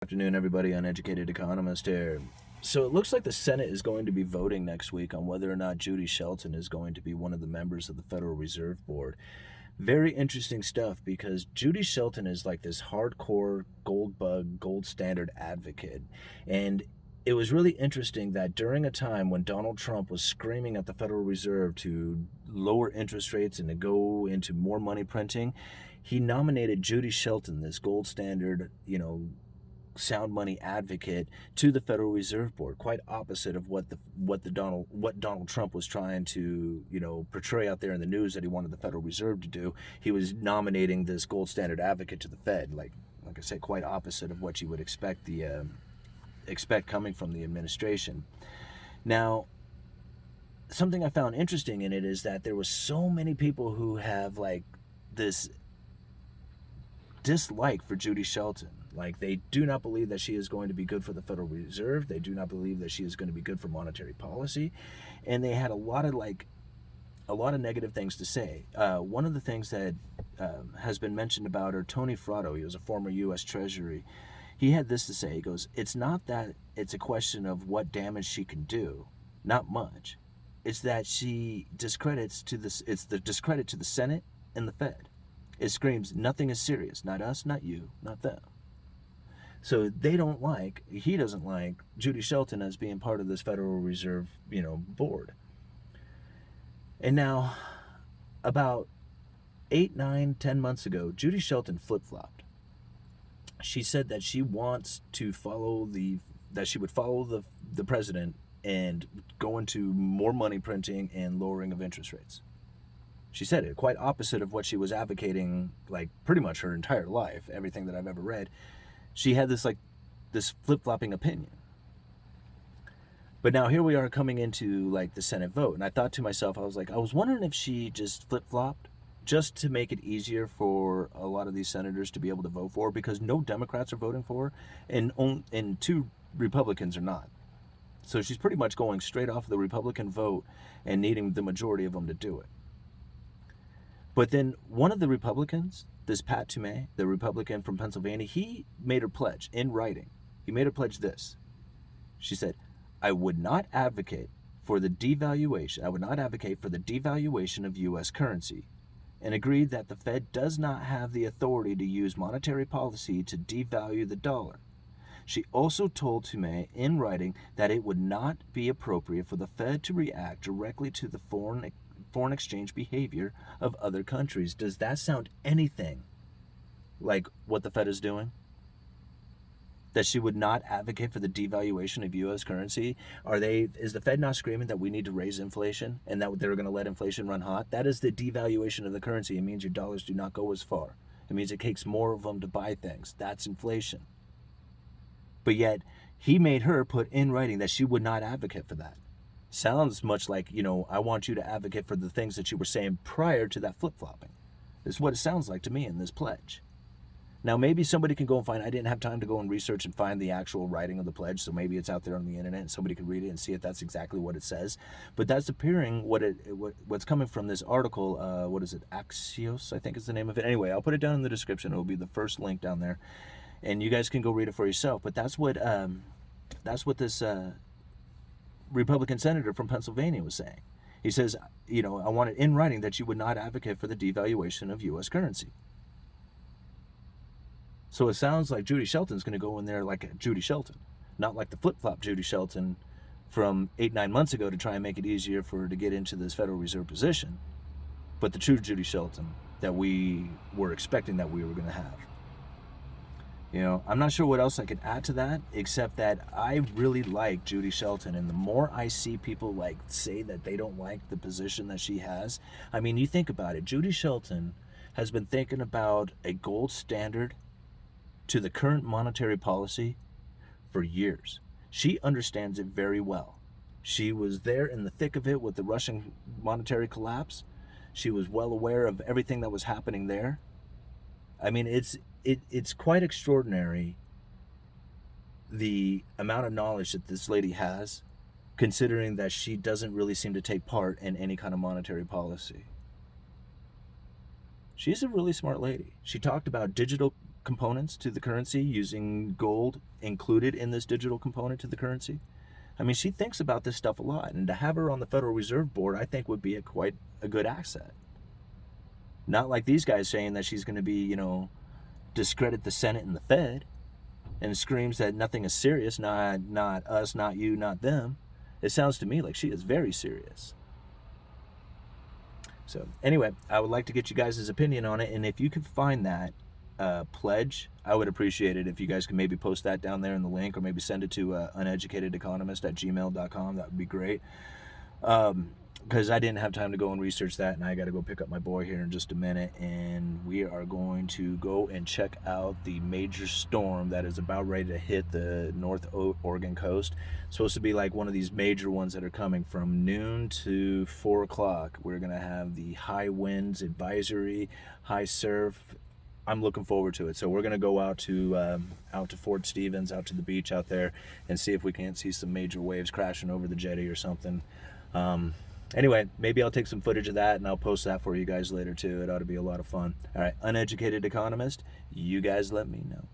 Afternoon, everybody. Uneducated Economist here. So it looks like the Senate is going to be voting next week on whether or not Judy Shelton is going to be one of the members of the Federal Reserve Board. Very interesting stuff because Judy Shelton is like this hardcore gold bug, gold standard advocate. And it was really interesting that during a time when Donald Trump was screaming at the Federal Reserve to lower interest rates and to go into more money printing, he nominated Judy Shelton, this gold standard, sound money advocate, to the Federal Reserve Board, quite opposite of what Donald Trump was trying to portray out there in the news that he wanted the Federal Reserve to do. He was nominating this gold standard advocate to the Fed, like I said, quite opposite of what you would expect coming from the administration. Now, something I found interesting in it is that there was so many people who have like this dislike for Judy Shelton. Like, they do not believe that she is going to be good for the Federal Reserve. They do not believe that she is going to be good for monetary policy. And they had a lot of negative things to say. One of the things that has been mentioned about her, Tony Fratto, he was a former U.S. Treasury. He had this to say. He goes, "It's not that it's a question of what damage she can do, not much. It's that she discredits to this. It's the discredit to the Senate and the Fed. It screams, nothing is serious, not us, not you, not them." So he doesn't like Judy Shelton as being part of this Federal Reserve, board. And now, about 8, 9, 10 months ago, Judy Shelton flip-flopped. She said that she wants to she would follow the president and go into more money printing and lowering of interest rates. She said it quite opposite of what she was advocating, like pretty much her entire life, everything that I've ever read. She had this flip-flopping opinion. But now here we are coming into the Senate vote, and I thought to myself, I was wondering if she just flip-flopped just to make it easier for a lot of these senators to be able to vote for her, because no Democrats are voting for her, and 2 Republicans are not. So she's pretty much going straight off the Republican vote and needing the majority of them to do it. But then one of the Republicans, this Pat Toomey, the Republican from Pennsylvania, he made her pledge in writing. He made her pledge this. She said, I would not advocate for the devaluation of U.S. currency, and agreed that the Fed does not have the authority to use monetary policy to devalue the dollar. She also told Toomey in writing that it would not be appropriate for the Fed to react directly to the foreign exchange behavior of other countries. Does that sound anything like what the Fed is doing? That she would not advocate for the devaluation of U.S. currency? Is the Fed not screaming that we need to raise inflation and that they're going to let inflation run hot? That is the devaluation of the currency. It means your dollars do not go as far. It means it takes more of them to buy things. That's inflation. But yet, he made her put in writing that she would not advocate for that. Sounds much like, I want you to advocate for the things that you were saying prior to that flip-flopping. This is what it sounds like to me in this pledge. Now, maybe somebody can go and find, I didn't have time to go and research and find the actual writing of the pledge, so maybe it's out there on the internet and somebody could read it and see if that's exactly what it says. But that's appearing what's coming from this article, Axios, I think is the name of it. Anyway, I'll put it down in the description. It'll be the first link down there. And you guys can go read it for yourself. But that's what this Republican senator from Pennsylvania was saying. He says, I want it in writing that you would not advocate for the devaluation of U.S. currency. So it sounds like Judy Shelton's going to go in there like Judy Shelton, not like the flip-flop Judy Shelton from 8, 9 months ago to try and make it easier for her to get into this Federal Reserve position, but the true Judy Shelton that we were expecting that we were going to have. I'm not sure what else I could add to that, except that I really like Judy Shelton, and the more I see people say that they don't like the position that she has, I mean, you think about it. Judy Shelton has been thinking about a gold standard to the current monetary policy for years. She understands it very well. She was there in the thick of it with the Russian monetary collapse. She was well aware of everything that was happening there. I mean, it's quite extraordinary the amount of knowledge that this lady has, considering that she doesn't really seem to take part in any kind of monetary policy. She's a really smart lady. She talked about digital components to the currency, using gold included in this digital component to the currency. I mean, she thinks about this stuff a lot, and to have her on the Federal Reserve Board, I think would be quite a good asset. Not like these guys saying that she's going to be, discredit the Senate and the Fed, and screams that nothing is serious, not us, not you, not them. It sounds to me like she is very serious. So anyway, I would like to get you guys' opinion on it, and if you could find that pledge, I would appreciate it if you guys could maybe post that down there in the link, or maybe send it to uneducatedeconomist@gmail.com. That would be great. Because I didn't have time to go and research that, and I got to go pick up my boy here in just a minute, and we are going to go and check out the major storm that is about ready to hit the North Oregon coast. It's supposed to be like one of these major ones that are coming from noon to 4 o'clock. We're going to have the high winds advisory, high surf. I'm looking forward to it. So we're going to go out to Fort Stevens, out to the beach out there, and see if we can't see some major waves crashing over the jetty or something. Anyway, maybe I'll take some footage of that and I'll post that for you guys later too. It ought to be a lot of fun. All right, Uneducated Economist, you guys let me know.